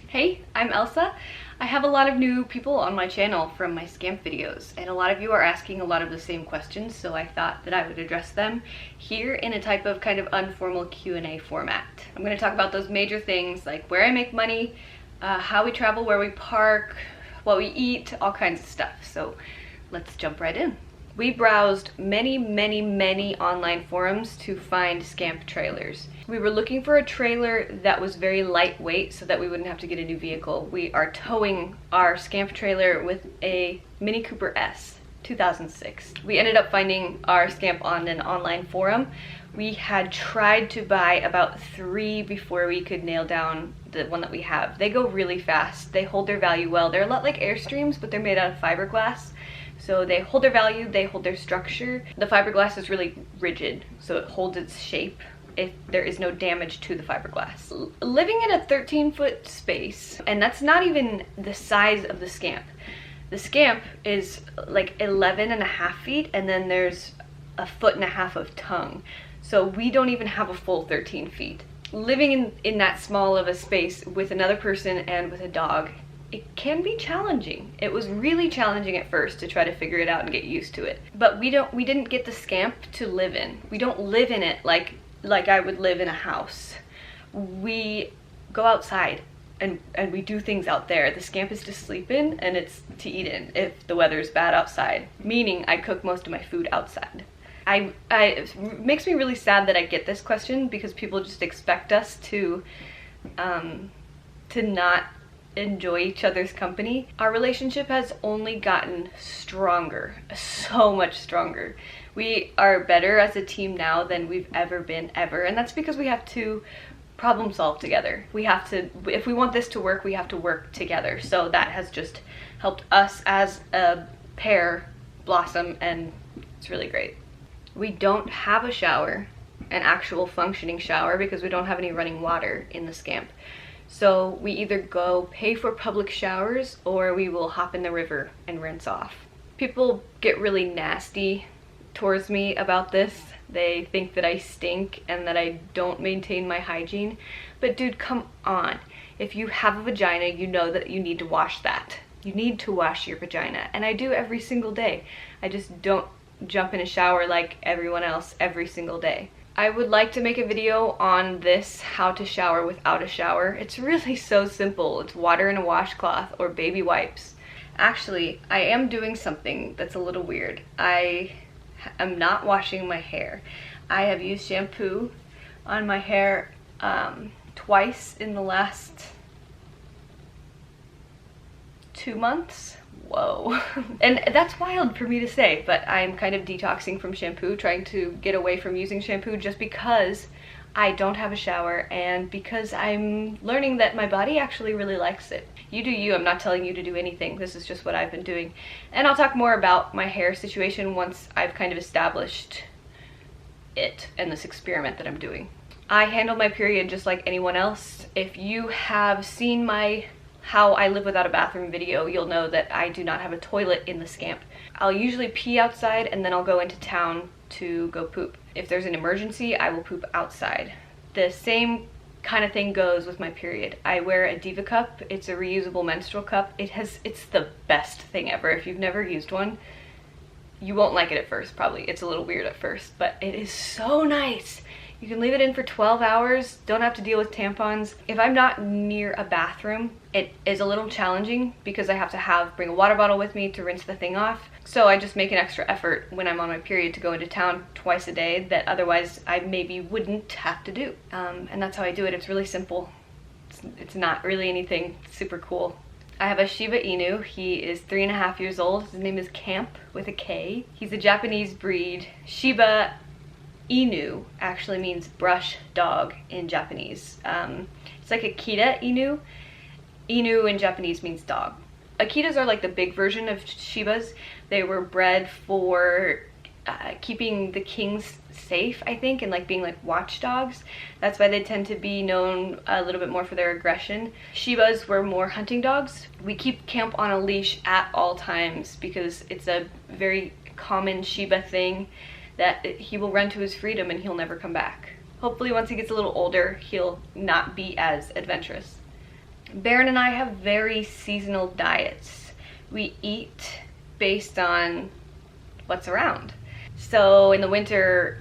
Hey, I'm Elsa. I have a lot of new people on my channel from my Scamp videos, and a lot of you are asking a lot of the same questions, so I thought that I would address them here in a type of kind of informal Q&A format. I'm going to talk about those major things like where I make money, how we travel, where we park, what we eat, all kinds of stuff. So let's jump right in. We browsed many online forums to find Scamp trailers. We were looking for a trailer that was very lightweight so that we wouldn't have to get a new vehicle. We are towing our Scamp trailer with a Mini Cooper S 2006. We ended up finding our Scamp on an online forum. We had tried to buy about 3 before we could nail down the one that we have. They go really fast. They hold their value well. They're a lot like Airstreams, but they're made out of fiberglass. So they hold their value, they hold their structure. The fiberglass is really rigid, so it holds its shape if there is no damage to the fiberglass. Living in a 13-foot space, and that's not even the size of the Scamp. The Scamp is like 11.5 feet, and then there's 1.5 foot of tongue. So we don't even have a full 13 feet. Living in that small of a space with another person and with a dog, it can be challenging. It was really challenging at first to try to figure it out and get used to it. But we didn't get the Scamp to live in. We don't live in it like I would live in a house. We go outside and we do things out there. The Scamp is to sleep in and it's to eat in if the weather is bad outside, meaning I cook most of my food outside. It makes me really sad that I get this question because people just expect us to not enjoy each other's company. Our relationship has only gotten stronger, so much stronger. We are better as a team now than we've ever been, and that's because we have to problem solve together. We have to, if we want this to work, we have to work together. So that has just helped us as a pair blossom, and it's really great. We don't have a shower, an actual functioning shower, because we don't have any running water in the Scamp. So we either go pay for public showers or we will hop in the river and rinse off. People get really nasty towards me about this. They think that I stink and that I don't maintain my hygiene. But dude, come on. If you have a vagina, you know that you need to wash that. You need to wash your vagina. And I do every single day. I just don't jump in a shower like everyone else every single day. I would like to make a video on this, how to shower without a shower. It's really so simple. It's water and a washcloth or baby wipes. Actually, I am doing something that's a little weird. I am not washing my hair. I have used shampoo on my hair twice in the last 2 months. Whoa. And that's wild for me to say, but I'm kind of detoxing from shampoo, trying to get away from using shampoo just because I don't have a shower and because I'm learning that my body actually really likes it. You do you. I'm not telling you to do anything. This is just what I've been doing. And I'll talk more about my hair situation once I've kind of established it and this experiment that I'm doing. I handle my period just like anyone else. If you have seen my How I Live Without a Bathroom video, you'll know that I do not have a toilet in the Scamp. I'll usually pee outside and then I'll go into town to go poop. If there's an emergency, I will poop outside. The same kind of thing goes with my period. I wear a Diva cup. It's a reusable menstrual cup. It's the best thing ever. If you've never used one, you won't like it at first, probably. It's a little weird at first, but it is so nice. You can leave it in for 12 hours, don't have to deal with tampons. If I'm not near a bathroom, it is a little challenging because I have to bring a water bottle with me to rinse the thing off. So I just make an extra effort when I'm on my period to go into town twice a day that otherwise I maybe wouldn't have to do. And that's how I do it. It's really simple. It's not really anything super cool. I have a Shiba Inu. He is 3.5 years old. His name is Camp with a K. He's a Japanese breed. Shiba Inu actually means brush dog in Japanese. It's like Akita Inu. Inu in Japanese means dog. Akitas are like the big version of Shibas. They were bred for keeping the kings safe, I think, and like being like watchdogs. That's why they tend to be known a little bit more for their aggression. Shibas were more hunting dogs. We keep Camp on a leash at all times because it's a very common Shiba thing that he will run to his freedom and he'll never come back. Hopefully once he gets a little older, he'll not be as adventurous. Baron and I have very seasonal diets. We eat based on what's around. So in the winter,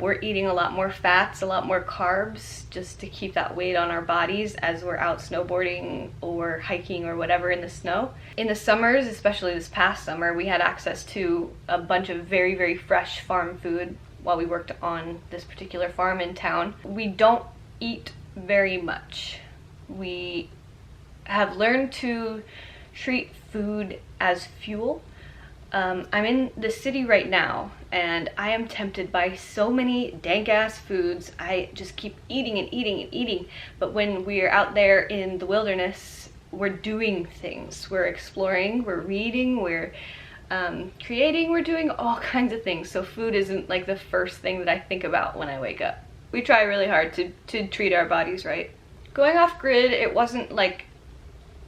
we're eating a lot more fats, a lot more carbs, just to keep that weight on our bodies as we're out snowboarding or hiking or whatever in the snow. In the summers, especially this past summer, we had access to a bunch of very, very fresh farm food while we worked on this particular farm in town. We don't eat very much. We have learned to treat food as fuel. I'm in the city right now, and I am tempted by so many dank-ass foods. I just keep eating and eating and eating. But when we're out there in the wilderness, we're doing things. We're exploring, we're reading, we're creating, we're doing all kinds of things. So food isn't like the first thing that I think about when I wake up. We try really hard to treat our bodies right. Going off grid, it wasn't like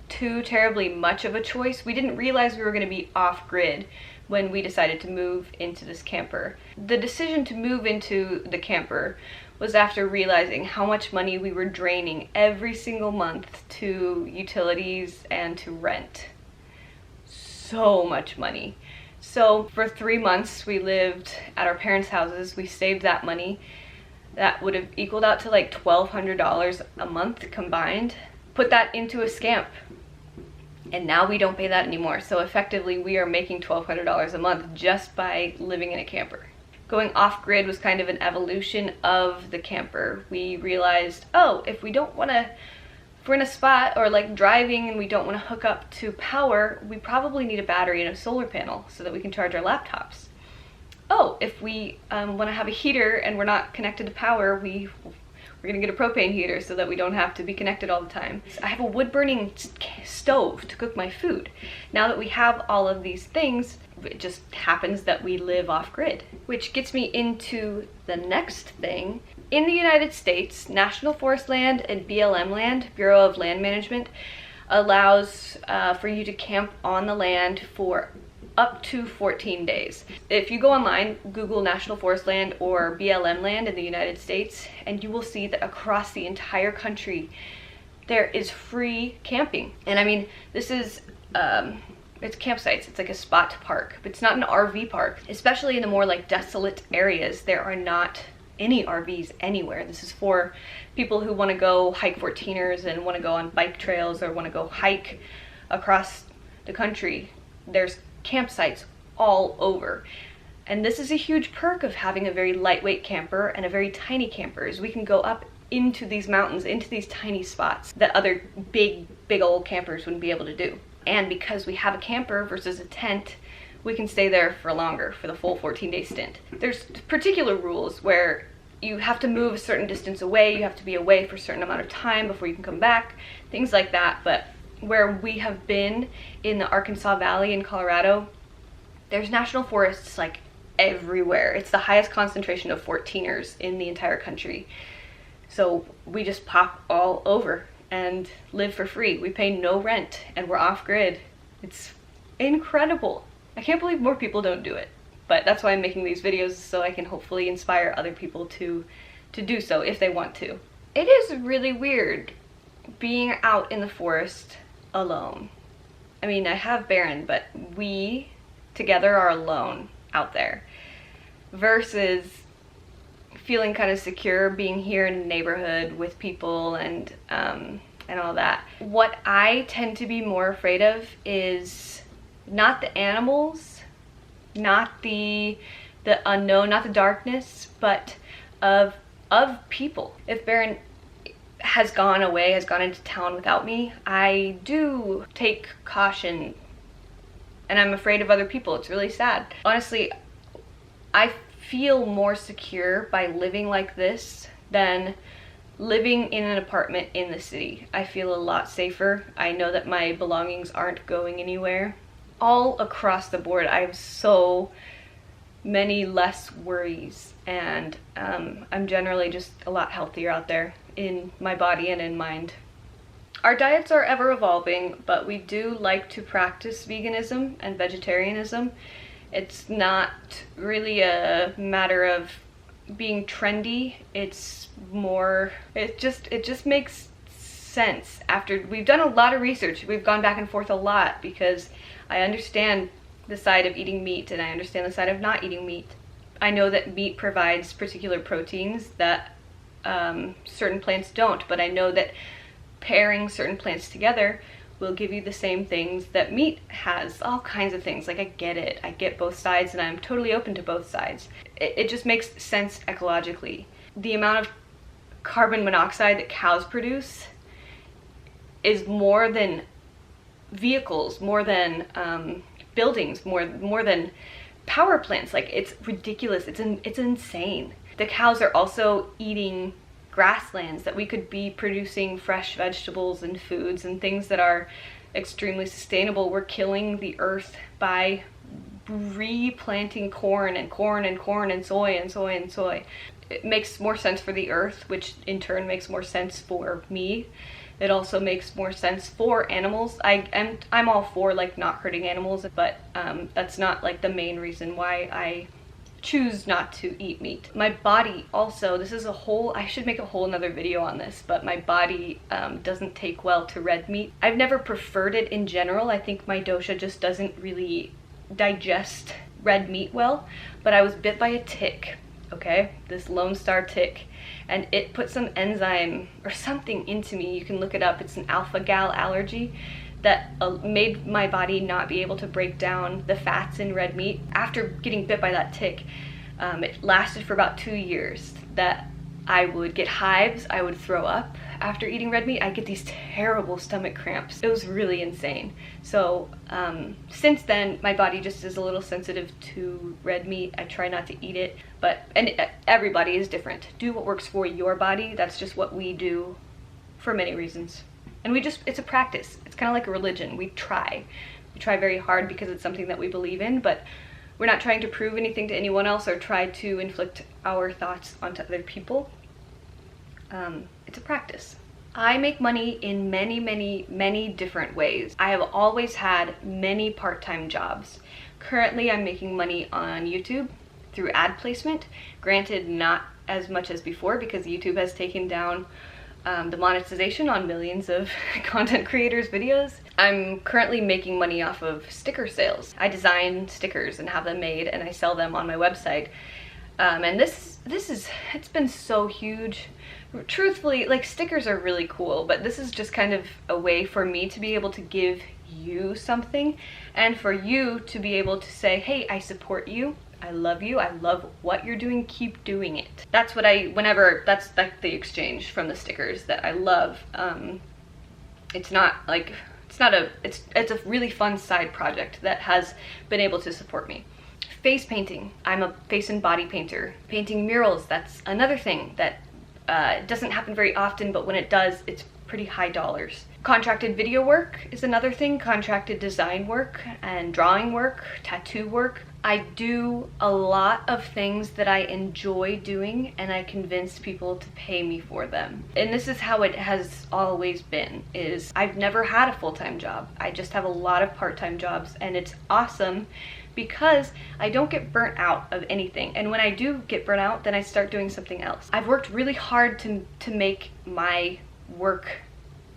too terribly much of a choice. We didn't realize we were going to be off grid when we decided to move into this camper. The decision to move into the camper was after realizing how much money we were draining every single month to utilities and to rent. So much money. So for 3 months we lived at our parents' houses. We saved that money. That would have equaled out to like $1,200 a month combined. Put that into a Scamp, and now we don't pay that anymore. So effectively we are making $1,200 a month just by living in a camper. Going off grid was kind of an evolution of the camper. We realized, oh, if we're in a spot or like driving and we don't want to hook up to power, we probably need a battery and a solar panel so that we can charge our laptops. Oh, if we want to have a heater and we're not connected to power, we're gonna get a propane heater so that we don't have to be connected all the time. I have a wood-burning stove to cook my food. Now that we have all of these things, it just happens that we live off-grid. Which gets me into the next thing. In the United States, National Forest land and BLM land, Bureau of Land Management, allows for you to camp on the land for up to 14 days. If you go online, Google National Forest land or BLM land in the United States, and you will see that across the entire country there is free camping. And I mean, this is it's campsites. It's like a spot park, but it's not an RV park. Especially in the more like desolate areas, there are not any RVs anywhere. This is for people who want to go hike 14ers and want to go on bike trails or want to go hike across the country. There's campsites all over. And this is a huge perk of having a very lightweight camper and a very tiny camper, is we can go up into these mountains, into these tiny spots that other big old campers wouldn't be able to do. And because we have a camper versus a tent, we can stay there for longer, for the full 14-day stint. There's particular rules where you have to move a certain distance away, you have to be away for a certain amount of time before you can come back, things like that. But where we have been in the Arkansas Valley in Colorado, there's national forests like everywhere. It's the highest concentration of 14ers in the entire country. So we just pop all over and live for free. We pay no rent and we're off grid. It's incredible. I can't believe more people don't do it. But that's why I'm making these videos, so I can hopefully inspire other people to do so if they want to. It is really weird being out in the forest alone. I mean, I have Baron, but we together are alone out there versus feeling kind of secure being here in a neighborhood with people and all that. What I tend to be more afraid of is not the animals, not the unknown, not the darkness, but of people. If Baron has gone away, has gone into town without me, I do take caution and I'm afraid of other people. It's really sad. Honestly, I feel more secure by living like this than living in an apartment in the city. I feel a lot safer. I know that my belongings aren't going anywhere. All across the board, I have so many less worries, and I'm generally just a lot healthier out there in my body and in mind. Our diets are ever evolving, but we do like to practice veganism and vegetarianism. It's not really a matter of being trendy. It's more, it just makes sense after we've done a lot of research. We've gone back and forth a lot because I understand the side of eating meat and I understand the side of not eating meat. I know that meat provides particular proteins that certain plants don't, but I know that pairing certain plants together will give you the same things that meat has, all kinds of things. Like, I get it. I get both sides and I'm totally open to both sides. It just makes sense ecologically. The amount of carbon monoxide that cows produce is more than vehicles, more than buildings, more than power plants. Like, it's ridiculous. It's insane. The cows are also eating grasslands that we could be producing fresh vegetables and foods and things that are extremely sustainable. We're killing the earth by replanting corn and corn and corn and soy and soy and soy. It makes more sense for the earth, which in turn makes more sense for me. It also makes more sense for animals. I'm all for like not hurting animals, but that's not like the main reason why I choose not to eat meat. My body also, this is a whole, I should make a whole another video on this, but my body doesn't take well to red meat. I've never preferred it in general. I think my dosha just doesn't really digest red meat well, but I was bit by a tick, okay? This Lone Star tick, and it put some enzyme or something into me. You can look it up. It's an alpha-gal allergy that made my body not be able to break down the fats in red meat. After getting bit by that tick, it lasted for about 2 years, that I would get hives, I would throw up after eating red meat. I'd get these terrible stomach cramps. It was really insane. So since then, my body just is a little sensitive to red meat. I try not to eat it, and everybody is different. Do what works for your body. That's just what we do for many reasons. And it's a practice. It's kind of like a religion. We try very hard because it's something that we believe in, but we're not trying to prove anything to anyone else or try to inflict our thoughts onto other people. It's a practice. I make money in many, many, many different ways. I have always had many part-time jobs. Currently, I'm making money on YouTube through ad placement. Granted, not as much as before because YouTube has taken down the monetization on millions of content creators' videos. I'm currently making money off of sticker sales. I design stickers and have them made and I sell them on my website. And it's been so huge. Truthfully, like, stickers are really cool, but this is just kind of a way for me to be able to give you something and for you to be able to say, hey, I support you. I love you. I love what you're doing. Keep doing it. That's what that's like the exchange from the stickers that I love. It's a really fun side project that has been able to support me. Face painting. I'm a face and body painter. Painting murals, that's another thing that doesn't happen very often, but when it does, it's pretty high dollars. Contracted video work is another thing. Contracted design work and drawing work, tattoo work. I do a lot of things that I enjoy doing and I convince people to pay me for them. And this is how it has always been, is I've never had a full-time job. I just have a lot of part-time jobs and it's awesome because I don't get burnt out of anything. And when I do get burnt out, then I start doing something else. I've worked really hard to make my work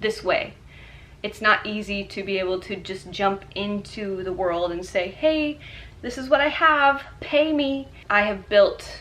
this way. It's not easy to be able to just jump into the world and say, hey, this is what I have, pay me. I have built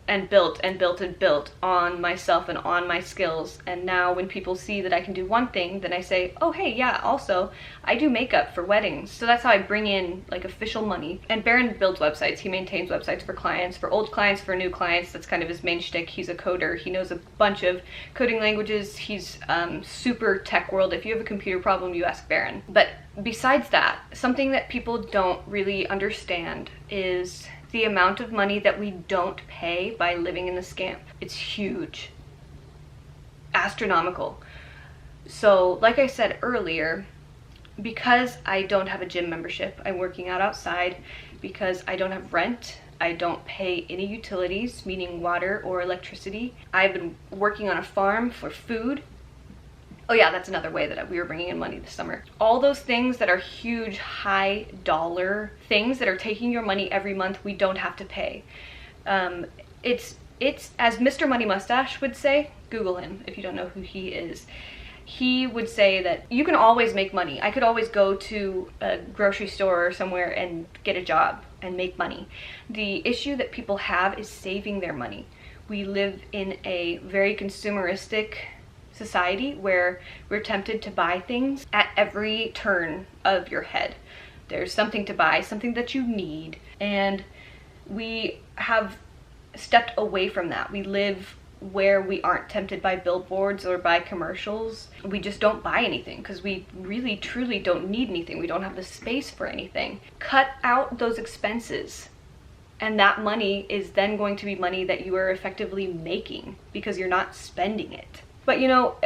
and built and built and built on myself and on my skills. And now when people see that I can do one thing, then I say, oh, hey, yeah, also, I do makeup for weddings. So that's how I bring in like official money. And Baron builds websites. He maintains websites for clients, for old clients, for new clients. That's kind of his main shtick. He's a coder. He knows a bunch of coding languages. He's super tech world. If you have a computer problem, you ask Baron. But besides that, something that people don't really understand is the amount of money that we don't pay by living in the Scamp. It's huge. Astronomical. So, like I said earlier, because I don't have a gym membership, I'm working out outside, because I don't have rent, I don't pay any utilities, meaning water or electricity. I've been working on a farm for food. Oh yeah, that's another way that we were bringing in money this summer. All those things that are huge, high dollar things that are taking your money every month, we don't have to pay. It's it's, as Mr. Money Mustache would say, Google him if you don't know who he is. He would say that you can always make money. I could always go to a grocery store or somewhere and get a job and make money. The issue that people have is saving their money. We live in a very consumeristic society where we're tempted to buy things at every turn of your head. There's something to buy, something that you need, and we have stepped away from that. We live where we aren't tempted by billboards or by commercials. We just don't buy anything because we really truly don't need anything. We don't have the space for anything. Cut out those expenses, and that money is then going to be money that you are effectively making because you're not spending it. But you know,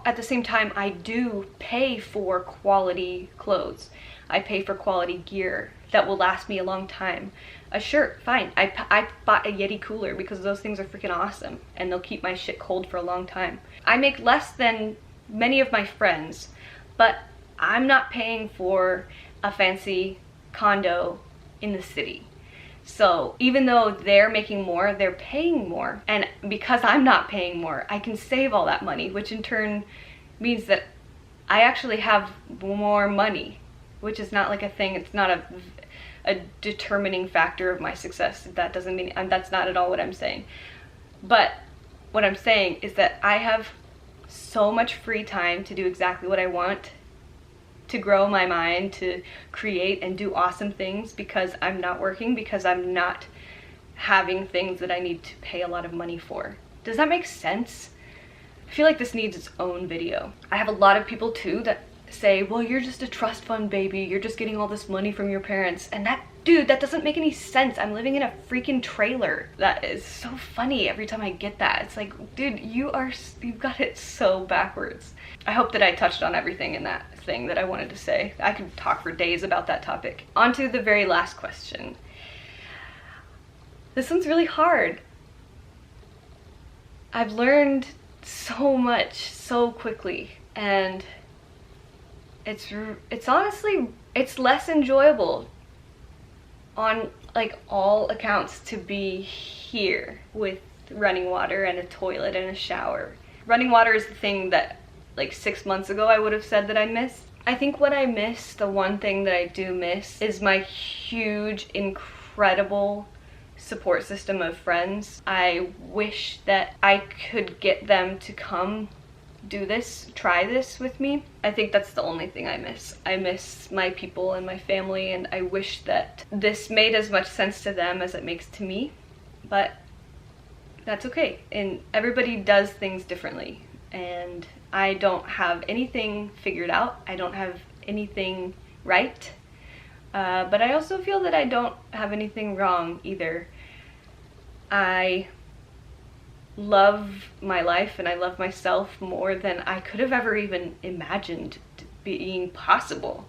at the same time, I do pay for quality clothes. I pay for quality gear that will last me a long time. A shirt, fine. I bought a Yeti cooler because those things are freaking awesome and they'll keep my shit cold for a long time. I make less than many of my friends, but I'm not paying for a fancy condo in the city. So even though they're making more, they're paying more. And because I'm not paying more, I can save all that money, which in turn means that I actually have more money, which is not like a thing. It's not a determining factor of my success. That doesn't mean, that's not at all what I'm saying. But what I'm saying is that I have so much free time to do exactly what I want, to grow my mind, to create and do awesome things because I'm not working, because I'm not having things that I need to pay a lot of money for. Does that make sense? I feel like this needs its own video. I have a lot of people too that say, well, you're just a trust fund baby, you're just getting all this money from your parents. And that, dude, that doesn't make any sense. I'm living in a freaking trailer. That is so funny every time I get that. It's like, dude, you've got it so backwards. I hope that I touched on everything in that thing that I wanted to say. I could talk for days about that topic. On to the very last question. This one's really hard. I've learned so much so quickly, and it's honestly, it's less enjoyable on like all accounts to be here with running water and a toilet and a shower. Running water is the thing that like 6 months ago I would have said that I missed. I think what I miss, the one thing that I do miss, is my huge, incredible support system of friends. I wish that I could get them to come do this, try this with me. I think that's the only thing I miss. I miss my people and my family, and I wish that this made as much sense to them as it makes to me, but that's okay. And everybody does things differently, and I don't have anything figured out. I don't have anything right, but I also feel that I don't have anything wrong either. I love my life and I love myself more than I could have ever even imagined being possible.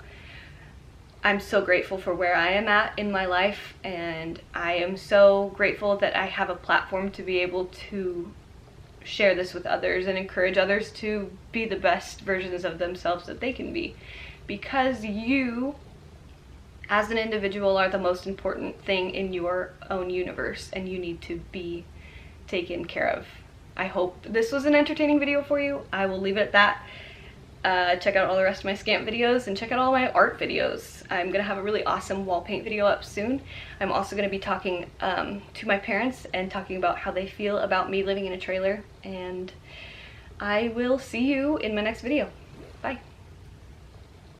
I'm so grateful for where I am at in my life, and I am so grateful that I have a platform to be able to share this with others and encourage others to be the best versions of themselves that they can be, because you as an individual are the most important thing in your own universe, and you need to be taken care of. I hope this was an entertaining video for you. I will leave it at that. Check out all the rest of my Scamp videos and check out all my art videos. I'm gonna have a really awesome wall paint video up soon. I'm also gonna be talking to my parents and talking about how they feel about me living in a trailer, and I will see you in my next video. Bye.